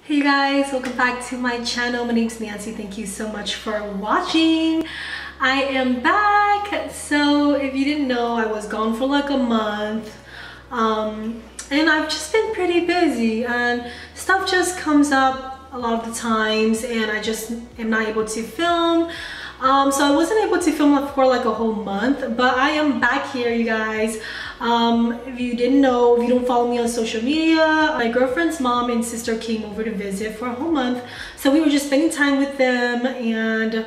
Hey guys, welcome back to my channel. My name's Nancy. Thank you so much for watching. I am back. So if you didn't know, I was gone for like a month. And I've just been pretty busy and stuff just comes up a lot of the times and I just am not able to film. So I wasn't able to film for like a whole month, but I am back here, you guys. If you didn't know, if you don't follow me on social media, my girlfriend's mom and sister came over to visit for a whole month. So we were just spending time with them, and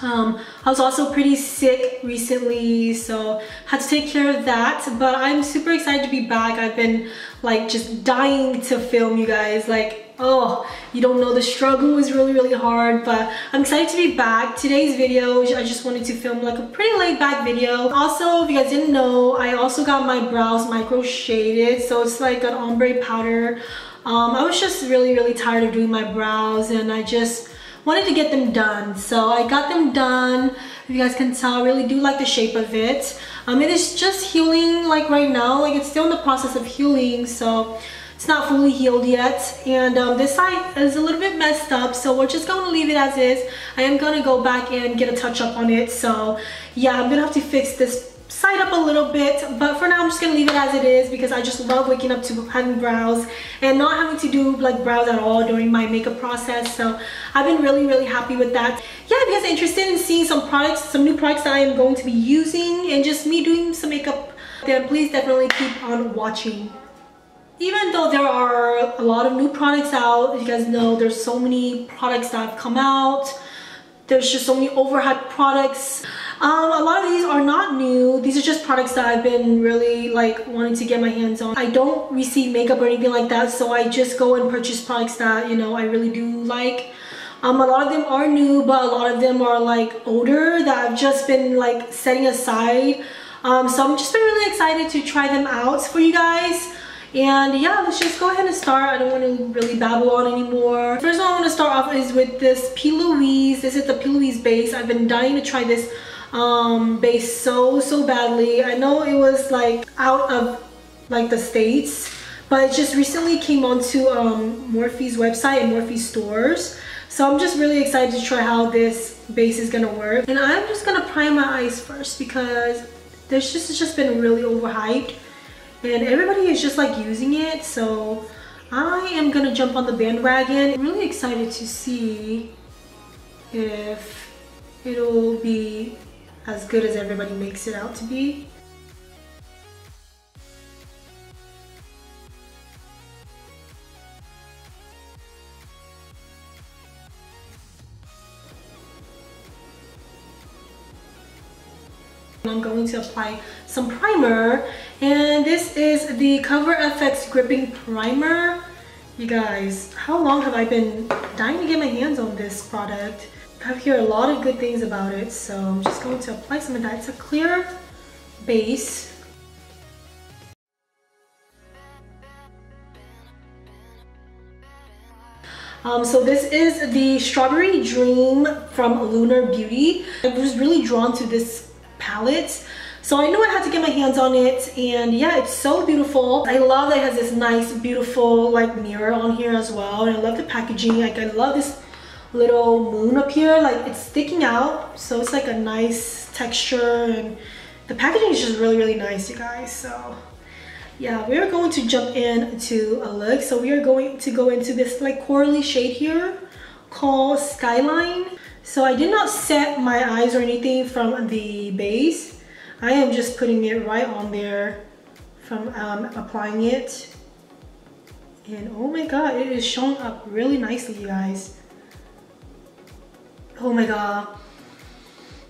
I was also pretty sick recently, so had to take care of that. But I'm super excited to be back. I've been like just dying to film, you guys. Like, oh, you don't know, the struggle was really hard, but I'm excited to be back. Today's video, I just wanted to film like a pretty laid back video. Also, if you guys didn't know, I also got my brows micro shaded, so it's like an ombre powder. I was just really tired of doing my brows and I just wanted to get them done, so I got them done. If you guys can tell, I really do like the shape of it. It is just healing like right now, like it's still in the process of healing, so it's not fully healed yet. And this side is a little bit messed up, so we're just going to leave it as is. I am going to go back and get a touch up on it, so yeah, I'm gonna have to fix this side up a little bit, but for now I'm just gonna leave it as it is because I just love waking up to having brows and not having to do like brows at all during my makeup process. So I've been really happy with that. Yeah, if you guys are interested in seeing some products, some new products that I am going to be using and just me doing some makeup, then please definitely keep on watching. Even though there are a lot of new products out, you guys know there's so many products that have come out. There's just so many overhyped products. A lot of these are not new. These are just products that I've been really like wanting to get my hands on. I don't receive makeup or anything like that, so I just go and purchase products that, you know, I really do like. A lot of them are new, but a lot of them are like older that I've just been like setting aside. So I'm just been really excited to try them out for you guys. And yeah, let's just go ahead and start. I don't want to really babble on anymore. First one I want to start off is with this P. Louise. This is the P. Louise base. I've been dying to try this base so badly. I know it was like out of like the States, but it just recently came onto Morphe's website and Morphe stores. So I'm just really excited to try how this base is gonna work. And I'm just gonna prime my eyes first because it's just been really overhyped. And everybody is just like using it, so I am gonna jump on the bandwagon. I'm really excited to see if it'll be as good as everybody makes it out to be. I'm going to apply some primer, and this is the Cover FX Gripping Primer. You guys, how long have I been dying to get my hands on this product? I've heard a lot of good things about it, so I'm just going to apply some of that. It's a clear base. So this is the Strawberry Dream from Lunar Beauty. I was really drawn to this palette, so I knew I had to get my hands on it, and yeah, it's so beautiful. I love that it has this nice beautiful like mirror on here as well, and I love the packaging. Like, I love this little moon up here, like it's sticking out, so it's like a nice texture, and the packaging is just really nice, you guys. So yeah, we are going to jump into a look. So we are going to go into this like corally shade here called Skyline. So I did not set my eyes or anything from the base. I am just putting it right on there from applying it. And oh my god, it is showing up really nicely, you guys. Oh my god.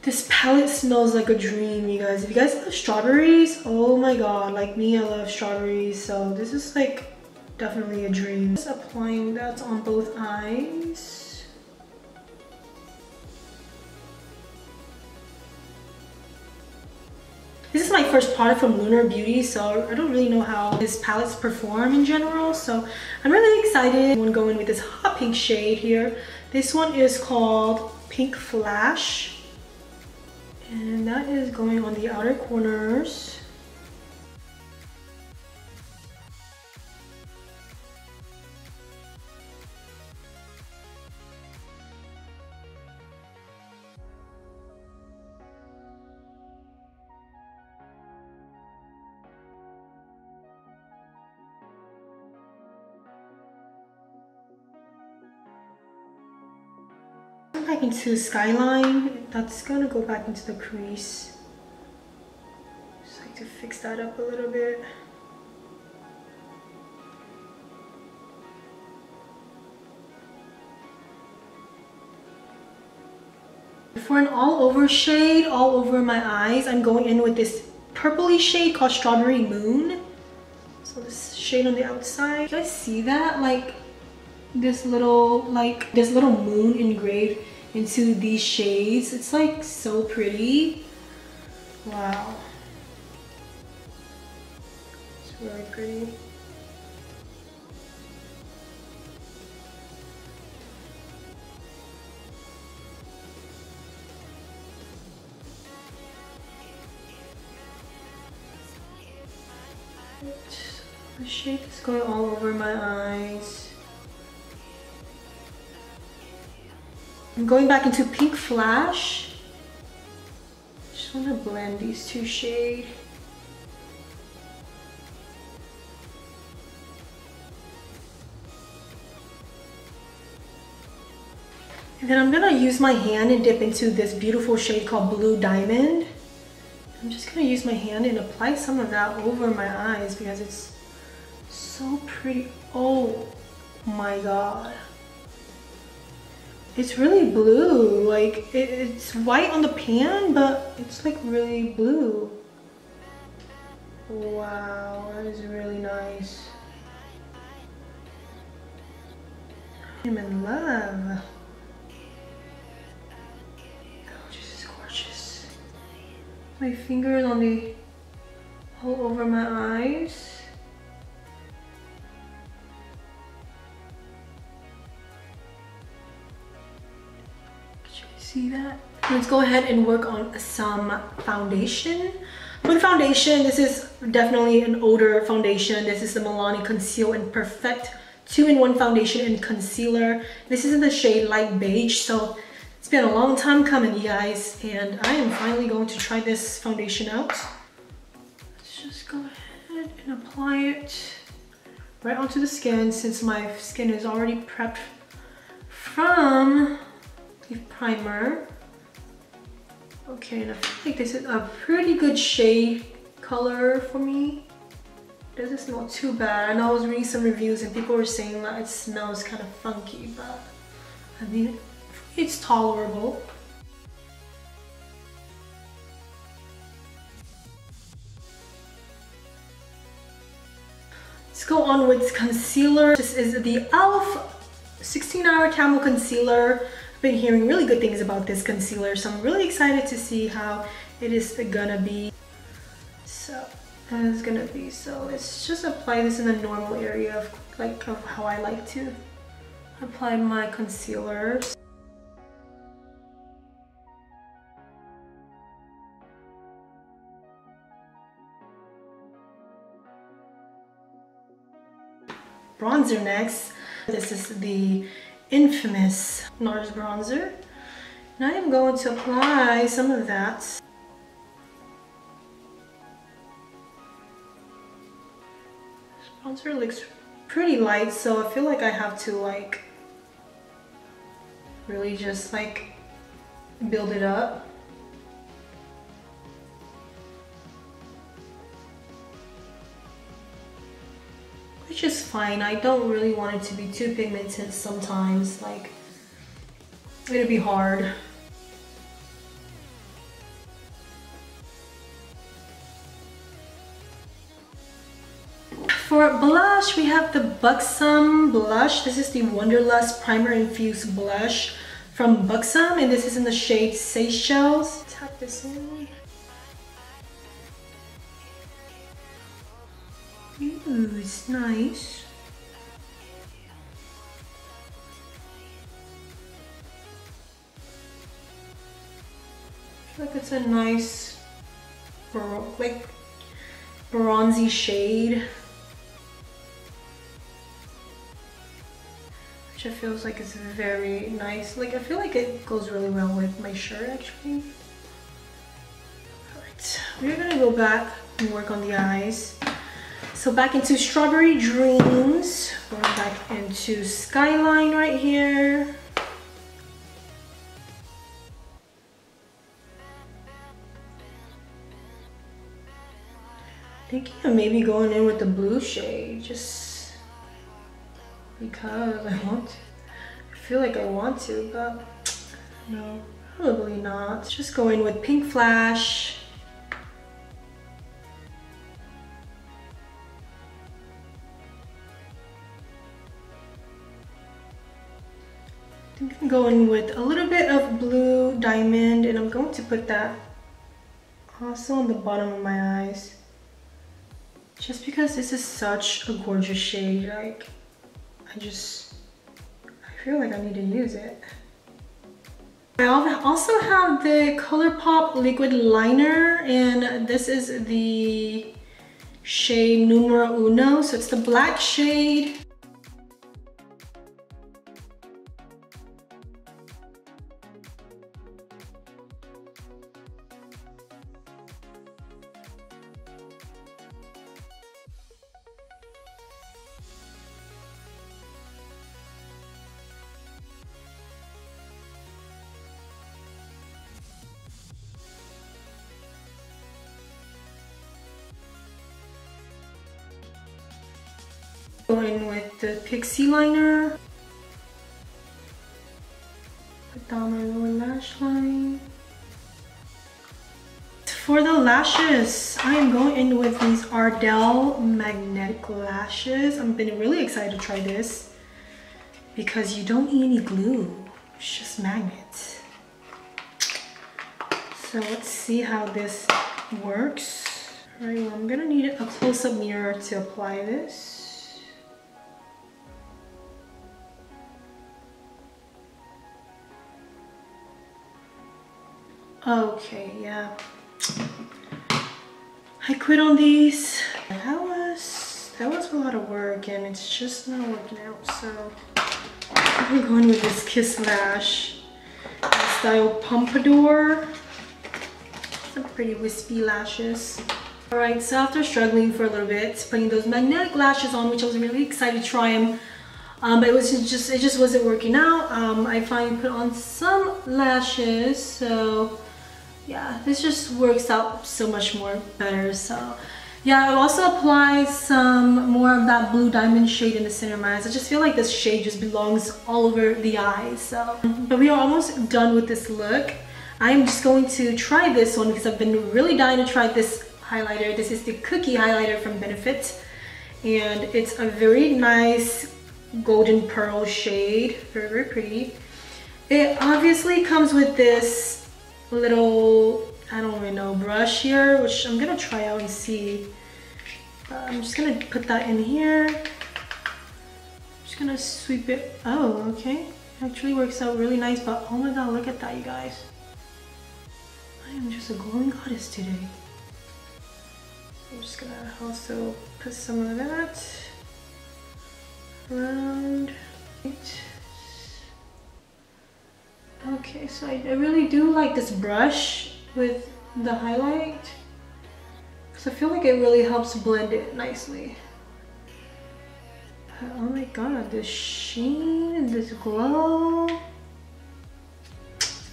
This palette smells like a dream, you guys. If you guys love strawberries, oh my god, like me, I love strawberries. So this is like definitely a dream. Just applying that on both eyes. This is my first product from Lunar Beauty, so I don't really know how his palettes perform in general, so I'm really excited. I'm gonna go in with this hot pink shade here. This one is called Pink Flash, and that is going on the outer corners. back into Skyline. That's gonna go back into the crease. Just like to fix that up a little bit. For an all over shade, all over my eyes, I'm going in with this purpley shade called Strawberry Moon. So this shade on the outside. You guys see that? Like this little moon engraved into these shades. It's like so pretty. Wow. It's really pretty. The shade is going all over my eyes. I'm going back into Pink Flash. Just want to blend these two shades. And then I'm gonna use my hand and dip into this beautiful shade called Blue Diamond. I'm just gonna use my hand and apply some of that over my eyes because it's so pretty. Oh my god. It's really blue. Like it's white on the pan, but it's like really blue. Wow, that is really nice. I'm in love. Oh, this is gorgeous. My fingers on the all over my eyes. See that? Let's go ahead and work on some foundation. For the foundation, this is definitely an older foundation. This is the Milani Conceal and Perfect 2-in-1 foundation and concealer. This is in the shade Light Beige, so it's been a long time coming, you guys, and I am finally going to try this foundation out. Let's just go ahead and apply it right onto the skin since my skin is already prepped from the primer. Okay, and I feel like this is a pretty good shade color for me. It doesn't smell too bad. I know I was reading some reviews and people were saying that it smells kind of funky, but I mean, it's tolerable. Let's go on with concealer. This is the e.l.f. 16-Hour Camo Concealer. I've been hearing really good things about this concealer, so I'm really excited to see how it is gonna be. So let's just apply this in the normal area of how I like to apply my concealer. Bronzer next. This is the infamous NARS bronzer. And I am going to apply some of that. This bronzer looks pretty light, so I feel like I have to like really just like build it up. Which is fine. I don't really want it to be too pigmented sometimes, like it'll be hard. For blush, we have the Buxom blush. This is the Wonderlust Primer Infused Blush from Buxom, and this is in the shade Seychelles. Tap this in. Ooh, it's nice. I feel like it's a nice, like bronzy shade, which I feels like it's very nice. Like I feel like it goes really well with my shirt actually. Alright, we're gonna go back and work on the eyes. So back into Strawberry Dreams. We're back into Skyline right here. thinking of maybe going in with the blue shade just because I want to. I feel like I want to, but no, probably not. Just go in with Pink Flash. I think I'm going with a little bit of Blue Diamond, and I'm going to put that also on the bottom of my eyes. Just because this is such a gorgeous shade, like, I feel like I need to use it. I also have the ColourPop liquid liner, and this is the shade Numero Uno, so it's the black shade. Going with the Pixie liner. Put down my lower lash line. For the lashes, I am going in with these Ardell magnetic lashes. I've been really excited to try this because you don't need any glue. It's just magnets. So let's see how this works. All right, well, I'm gonna need a close-up mirror to apply this. Okay, yeah. I quit on these. That was a lot of work, and it's just not working out. So I'm going with this Kiss Lash style Pompadour. Some pretty wispy lashes. All right, so after struggling for a little bit, putting those magnetic lashes on, which I was really excited to try them, but it just wasn't working out. I finally put on some lashes, so yeah, this just works out so much more better. So yeah, I'll also apply some more of that Blue Diamond shade in the center of my eyes. I just feel like this shade just belongs all over the eyes. So, but we are almost done with this look. I'm just going to try this one because I've been really dying to try this highlighter. This is the Cookie highlighter from Benefit, and it's a very nice golden pearl shade. Very, very pretty. It obviously comes with this little, I don't really know, brush here, which I'm gonna try out and see. I'm just gonna put that in here. Just gonna sweep it. Oh, okay. Actually works out really nice, but oh my god, look at that, you guys. I am just a glowing goddess today. I'm just gonna also put some of that around it. Okay, so I really do like this brush with the highlight, because I feel like it really helps blend it nicely. Oh my god, this sheen and this glow.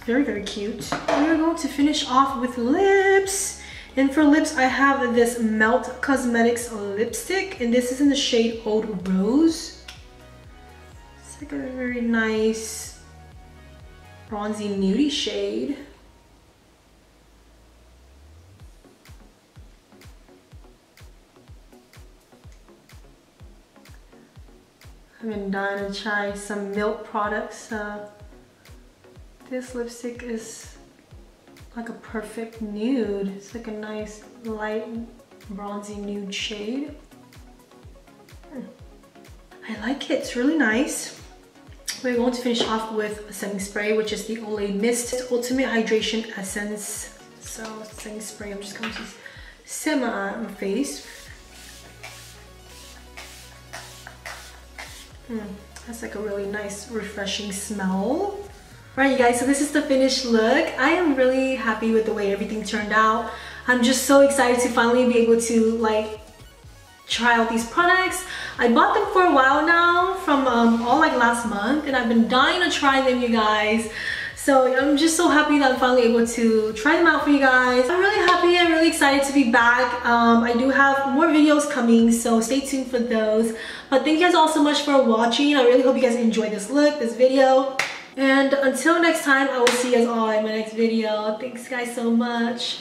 Very, very cute. We're going to finish off with lips. And for lips, I have this Melt Cosmetics lipstick, and this is in the shade Old Rose. It's like a very nice bronzy nudie shade. I've been dying to try some Milk products. This lipstick is like a perfect nude. It's like a nice light bronzy nude shade. I like it, it's really nice. We're going to finish off with a setting spray, which is the Olay Mist Ultimate Hydration Essence. So setting spray, I'm just going to set my face. That's like a really nice, refreshing smell. Right, you guys, so this is the finished look. I am really happy with the way everything turned out. I'm just so excited to finally be able to like try out these products. I bought them for a while now, from all like last month, and I've been dying to try them, you guys. So I'm just so happy that I'm finally able to try them out for you guys. I'm really happy and really excited to be back. I do have more videos coming, so stay tuned for those. But thank you guys all so much for watching. I really hope you guys enjoyed this look, this video. And until next time, I will see you guys all in my next video. Thanks guys so much.